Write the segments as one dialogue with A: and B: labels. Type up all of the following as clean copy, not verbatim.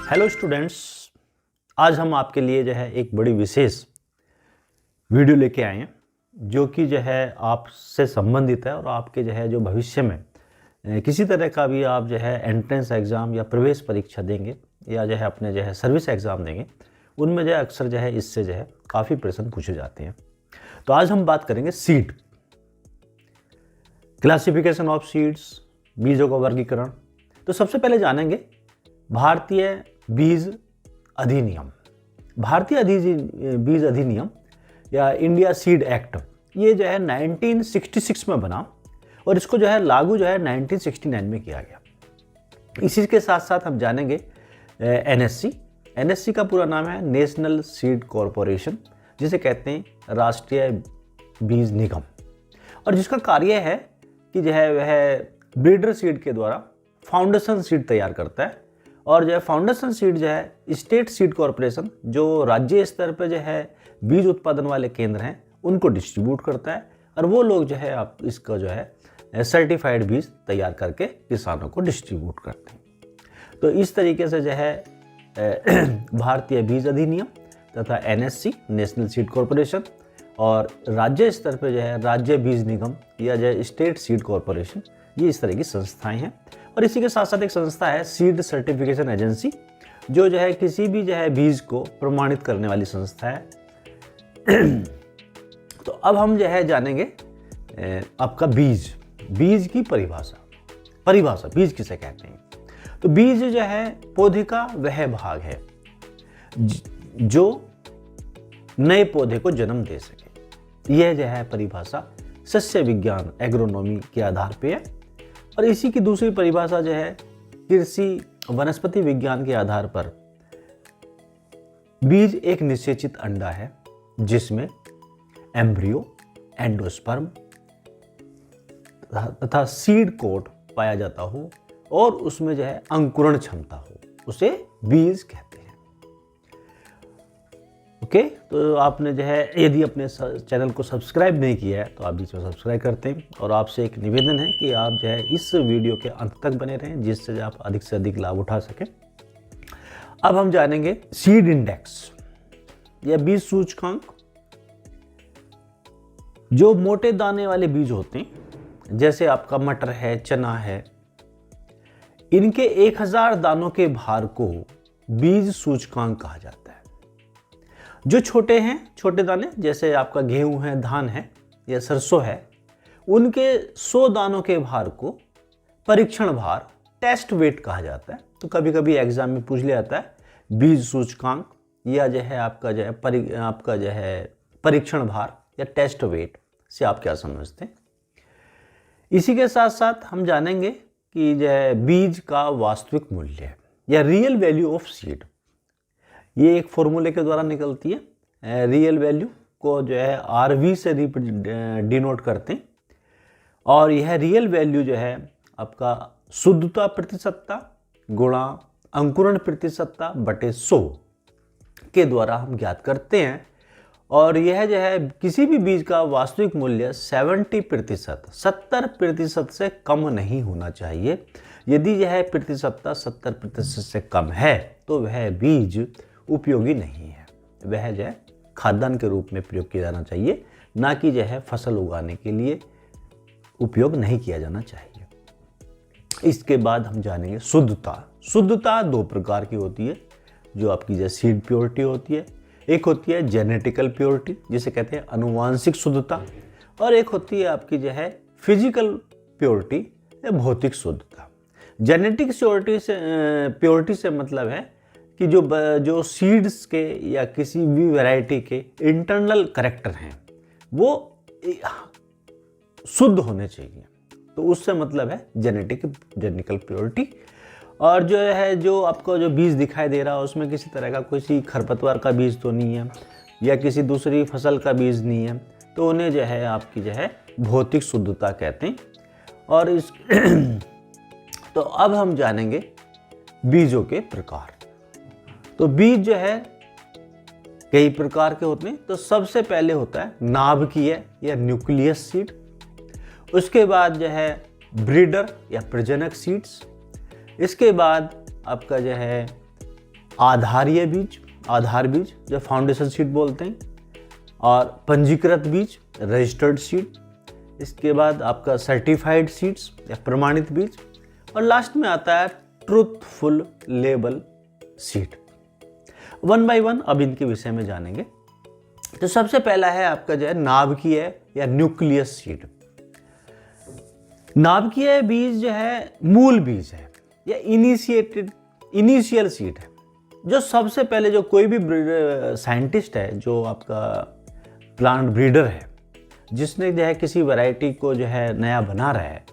A: Hello students, आज हम आपके लिए जो है एक बड़ी विशेष वीडियो लेके आए हैं जो कि जो है आपसे संबंधित है और आपके जो है जो भविष्य में किसी तरह का भी आप जो है एंट्रेंस एग्ज़ाम या प्रवेश परीक्षा देंगे या जो है अपने जो है सर्विस एग्ज़ाम देंगे, उनमें जो है अक्सर जो है इससे जो है काफ़ी प्रश्न पूछे जाते हैं। तो आज हम बात करेंगे सीड, क्लासिफिकेशन ऑफ सीड्स, बीजों का वर्गीकरण। तो सबसे पहले जानेंगे भारतीय बीज अधिनियम। भारतीय बीज अधिनियम या इंडिया सीड एक्ट, ये जो है 1966 में बना और इसको जो है लागू जो है 1969 में किया गया। इसी के साथ साथ हम जानेंगे एनएससी। एनएससी का पूरा नाम है नेशनल सीड कॉरपोरेशन, जिसे कहते हैं राष्ट्रीय बीज निगम, और जिसका कार्य है कि जो है वह ब्रीडर सीड के द्वारा फाउंडेशन सीड तैयार करता है और जो है फाउंडेशन सीड जो है स्टेट सीड कॉरपोरेशन, जो राज्य स्तर पर जो है बीज उत्पादन वाले केंद्र हैं, उनको डिस्ट्रीब्यूट करता है और वो लोग जो है आप इसका जो है सर्टिफाइड बीज तैयार करके किसानों को डिस्ट्रीब्यूट करते हैं। तो इस तरीके से जो है भारतीय बीज अधिनियम तथा एनएससी नेशनल सीड कॉरपोरेशन और राज्य स्तर पर जो है राज्य बीज निगम या जो है स्टेट सीड कॉरपोरेशन, ये इस तरह की संस्थाएं हैं। और इसी के साथ साथ एक संस्था है सीड सर्टिफिकेशन एजेंसी, जो है किसी भी जो है बीज को प्रमाणित करने वाली संस्था है। तो अब हम जो है जानेंगे आपका बीज की परिभाषा बीज किसे कहते हैं। तो बीज जो है पौधे का वह भाग है जो नए पौधे को जन्म दे सके। यह जो है परिभाषा सस्य विज्ञान एग्रोनॉमी के आधार पे है। और इसी की दूसरी परिभाषा जो है कृषि वनस्पति विज्ञान के आधार पर बीज एक निषेचित अंडा है जिसमें एम्ब्रियो, एंडोस्पर्म तथा सीड कोट पाया जाता हो और उसमें जो है अंकुरण क्षमता हो, उसे बीज कहते हैं। ओके, तो आपने जो है यदि अपने चैनल को सब्सक्राइब नहीं किया है तो आप बीच में सब्सक्राइब करते हैं और आपसे एक निवेदन है कि आप जो है इस वीडियो के अंत तक बने रहें जिससे आप अधिक से अधिक लाभ उठा सकें। अब हम जानेंगे सीड इंडेक्स या बीज सूचकांक। जो मोटे दाने वाले बीज होते हैं जैसे आपका मटर है, चना है, इनके 1000 दानों के भार को बीज सूचकांक कहा जाता है। जो छोटे हैं, छोटे दाने जैसे आपका गेहूं है, धान है या सरसों है, उनके 100 दानों के भार को परीक्षण भार टेस्ट वेट कहा जाता है। तो कभी कभी एग्जाम में पूछ लिया जाता है बीज सूचकांक या जो है आपका जो है परीक्षण भार या टेस्ट वेट से आप क्या समझते हैं। इसी के साथ साथ हम जानेंगे कि जो है बीज का वास्तविक मूल्य या रियल वैल्यू ऑफ सीड, ये एक फॉर्मूले के द्वारा निकलती है। रियल वैल्यू को जो है आरवी से डिनोट करते हैं और यह रियल वैल्यू जो है आपका शुद्धता प्रतिशतता गुणा अंकुरण प्रतिशतता बटे 100 के द्वारा हम ज्ञात करते हैं। और यह जो है किसी भी बीज का वास्तविक मूल्य 70% से कम नहीं होना चाहिए। यदि यह प्रतिशतता 70% से कम है तो वह बीज उपयोगी नहीं है, वह जो है खाद्यान्न के रूप में प्रयोग किया जाना चाहिए, ना कि जो है फसल उगाने के लिए उपयोग नहीं किया जाना चाहिए। इसके बाद हम जानेंगे शुद्धता 2 प्रकार की होती है जो आपकी जो सीड प्योरिटी होती है। एक होती है जेनेटिकल प्योरिटी जिसे कहते हैं अनुवांशिक शुद्धता, और एक होती है आपकी जो है फिजिकल प्योरिटी या भौतिक शुद्धता। जेनेटिक प्योरिटी से मतलब है कि जो सीड्स के या किसी भी वैरायटी के इंटरनल कैरेक्टर हैं वो शुद्ध होने चाहिए, तो उससे मतलब है जेनेटिकल प्योरिटी। और जो है जो आपको जो बीज दिखाई दे रहा है उसमें किसी तरह का किसी खरपतवार का बीज तो नहीं है या किसी दूसरी फसल का बीज नहीं है, तो उन्हें जो है आपकी जो है भौतिक शुद्धता कहते हैं। और इस तो अब हम जानेंगे बीजों के प्रकार। तो बीज जो है कई प्रकार के होते हैं। तो सबसे पहले होता है नाभिकीय या न्यूक्लियस सीड, उसके बाद जो है ब्रीडर या प्रजनक सीड्स, इसके बाद आपका जो है आधारीय बीज, आधार बीज जो फाउंडेशन सीड बोलते हैं, और पंजीकृत बीज रजिस्टर्ड सीड, इसके बाद आपका सर्टिफाइड सीड्स या प्रमाणित बीज, और लास्ट में आता है truthful label seed. One by one अब इनके विषय में जानेंगे। तो सबसे पहला है आपका जो है नाभिकीय या न्यूक्लियस सीड। नाभिकीय बीज जो है मूल बीज है या इनिशियल सीड है, जो सबसे पहले जो कोई भी साइंटिस्ट है, जो आपका प्लांट ब्रीडर है, जिसने जो है किसी वैरायटी को जो है नया बना रहा है,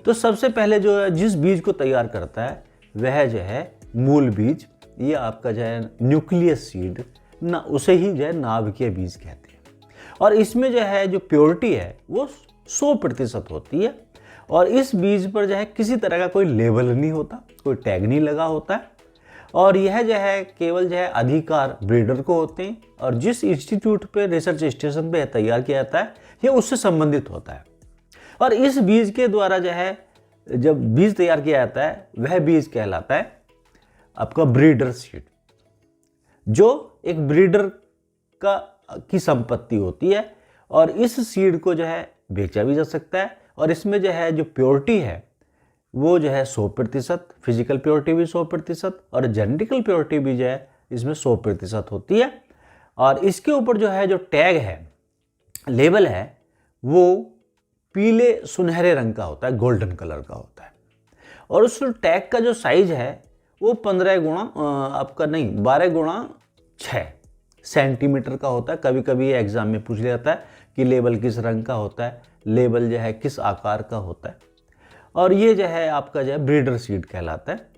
A: तो सबसे पहले जो है जिस बीज को तैयार करता है वह जो है मूल बीज, ये आपका जो है न्यूक्लियस सीड ना, उसे ही जो है नाभिकीय बीज कहते हैं। और इसमें जो है जो प्योरिटी है वो 100% होती है, और इस बीज पर जो है किसी तरह का कोई लेबल नहीं होता, कोई टैग नहीं लगा होता है, और यह जो है केवल जो है अधिकार ब्रीडर को होते हैं, और जिस इंस्टीट्यूट पे रिसर्च स्टेशन पे तैयार किया जाता है ये उससे संबंधित होता है। और इस बीज के द्वारा जो है जब बीज तैयार किया जाता है वह बीज कहलाता है आपका ब्रीडर सीड, जो एक ब्रीडर की संपत्ति होती है, और इस सीड को जो है बेचा भी जा सकता है, और इसमें जो है जो प्योरिटी है वो जो है 100%, फिजिकल प्योरिटी भी 100% और जेनेटिकल प्योरिटी भी जो है इसमें 100% होती है। और इसके ऊपर जो है जो टैग है, लेबल है, वो पीले सुनहरे रंग का होता है, गोल्डन कलर का होता है, और उस टैग का जो साइज है वो 12 गुणा 6 सेंटीमीटर का होता है। कभी कभी ये एग्जाम में पूछ लिया जाता है कि लेबल किस रंग का होता है, लेबल जो है किस आकार का होता है, और ये जो है आपका जो है ब्रीडर सीड कहलाता है।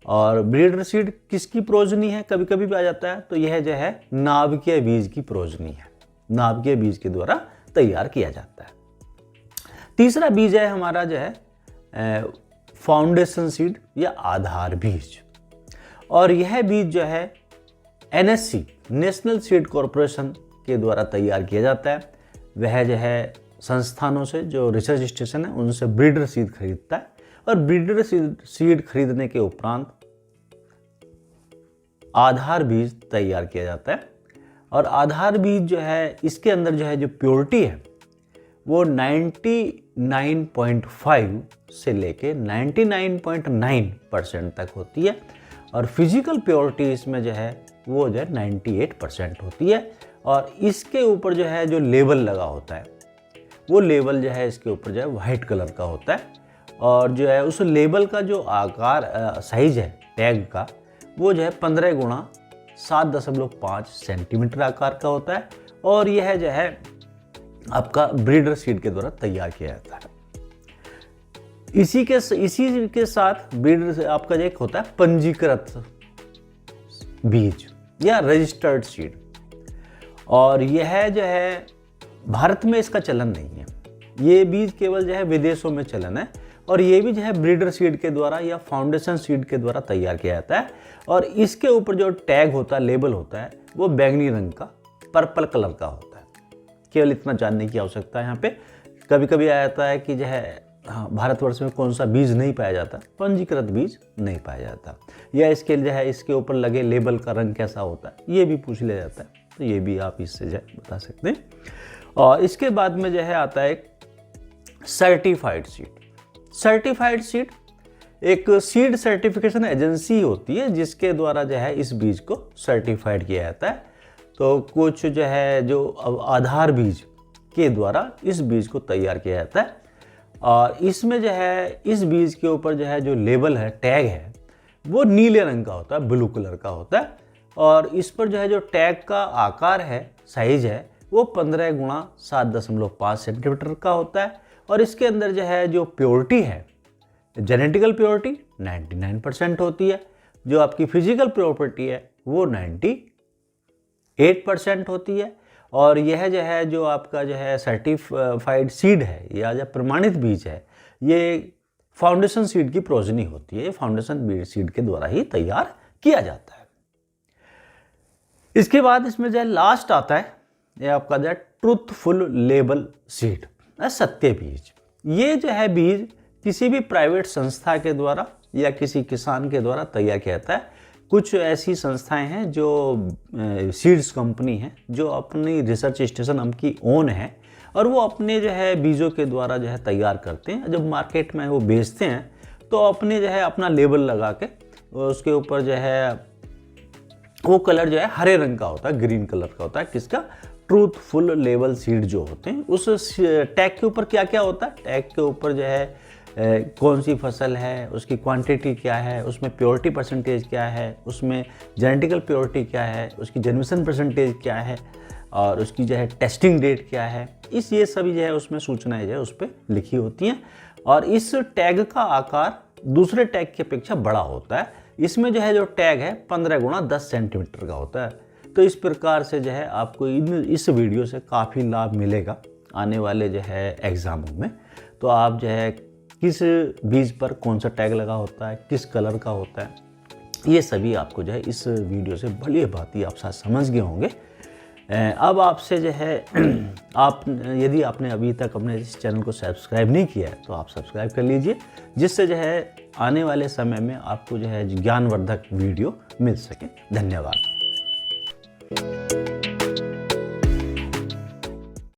A: और ब्रीडर सीड किसकी प्रोजनी है, कभी कभी भी आ जाता है, तो यह जो है नाभिकीय बीज की प्रोजनी है, नाभिकीय बीज के द्वारा तैयार किया जाता है। तीसरा बीज है हमारा जो है फाउंडेशन सीड या आधार बीज, और यह बीज जो है NSC नेशनल सीड कॉरपोरेशन के द्वारा तैयार किया जाता है। वह जो है संस्थानों से, जो रिसर्च स्टेशन है, उनसे ब्रीडर सीड खरीदता है, और ब्रीडर सीड खरीदने के उपरांत आधार बीज तैयार किया जाता है। और आधार बीज जो है इसके अंदर जो है जो प्योरिटी है वो 99.5 से लेके 99.9% तक होती है, और फिजिकल प्योरिटी इसमें जो है वो जो है 98% होती है। और इसके ऊपर जो है जो लेबल लगा होता है वो लेबल जो है इसके ऊपर जो है वाइट कलर का होता है, और जो है उस लेबल का जो आकार साइज है टैग का वो जो है 15 गुणा 7.5 सेंटीमीटर आकार का होता है, और यह जो है आपका ब्रीडर सीड के द्वारा तैयार किया जाता है। इसी के साथ ब्रीडर से आपका एक होता है पंजीकृत बीज या रजिस्टर्ड सीड, और यह जो है भारत में इसका चलन नहीं है, ये बीज केवल जो है विदेशों में चलन है, और ये भी जो है ब्रीडर सीड के द्वारा या फाउंडेशन सीड के द्वारा तैयार किया जाता है। और इसके ऊपर जो टैग होता है, लेबल होता है, वो बैंगनी रंग का, पर्पल कलर का होता है। केवल इतना जानने की आवश्यकता है यहाँ पे। कभी कभी आ जाता है कि जो है भारतवर्ष में कौन सा बीज नहीं पाया जाता, पंजीकृत बीज नहीं पाया जाता, या इसके जो है इसके ऊपर लगे लेबल का रंग कैसा होता है, ये भी पूछ लिया जाता है, तो ये भी आप इससे जो है बता सकते हैं। और इसके बाद में जो है आता है एक सर्टिफाइड सीड। सर्टिफाइड सीड एक सीड सर्टिफिकेशन एजेंसी होती है जिसके द्वारा जो है इस बीज को सर्टिफाइड किया जाता है। तो कुछ जो है जो आधार बीज के द्वारा इस बीज को तैयार किया जाता है, और इसमें जो है इस बीज के ऊपर जो है जो लेबल है, टैग है, वो नीले रंग का होता है, ब्लू कलर का होता है, और इस पर जो है जो टैग का आकार है, साइज है, वो 15 गुणा 7.5 सेंटीमीटर का होता है, और इसके अंदर जो है जो प्योरिटी है, जेनेटिकल प्योरिटी 99% होती है, जो आपकी फिजिकल प्रॉपर्टी है वो 98% होती है, और यह जो है जो आपका जो है सर्टिफाइड सीड है या जो प्रमाणित बीज है, ये फाउंडेशन सीड की प्रोजनी होती है, ये फाउंडेशन सीड के द्वारा ही तैयार किया जाता है। इसके बाद इसमें जो है लास्ट आता है ये आपका जो है ट्रूथफुल लेबल सीड, सत्य बीज। ये जो है बीज किसी भी प्राइवेट संस्था के द्वारा या किसी किसान के द्वारा तैयार किया जाता है। कुछ ऐसी संस्थाएं हैं जो सीड्स कंपनी हैं जो अपनी रिसर्च स्टेशन उनकी ओन है और वो अपने जो है बीजों के द्वारा जो है तैयार करते हैं। जब मार्केट में वो बेचते हैं तो अपने जो है अपना लेबल लगा के उसके ऊपर जो है वो कलर जो है हरे रंग का होता है, ग्रीन कलर का होता है। किसका? ट्रूथफुल लेबल सीड जो होते हैं। उस टैग के ऊपर क्या क्या होता है? टैग के ऊपर जो है कौन सी फसल है, उसकी क्वांटिटी क्या है, उसमें प्योरिटी परसेंटेज क्या है, उसमें जेनेटिकल प्योरिटी क्या है, उसकी जनरेशन परसेंटेज क्या है और उसकी जो है टेस्टिंग डेट क्या है, ये सभी जो है उसमें सूचनाएं जो है उस पर लिखी होती हैं। और इस टैग का आकार दूसरे टैग की अपेक्षा बड़ा होता है। इसमें जो है जो टैग है 15 गुणा 10 सेंटीमीटर का होता है। तो इस प्रकार से जो है आपको इस वीडियो से काफ़ी लाभ मिलेगा आने वाले जो है एग्ज़ामों में। तो आप जो है किस बीज पर कौन सा टैग लगा होता है, किस कलर का होता है, ये सभी आपको जो है इस वीडियो से भली भांति आप साथ समझ गए होंगे। अब आपसे जो है यदि आपने अभी तक अपने इस चैनल को सब्सक्राइब नहीं किया है तो आप सब्सक्राइब कर लीजिए, जिससे जो है आने वाले समय में आपको जो है ज्ञानवर्धक वीडियो मिल सके। धन्यवाद।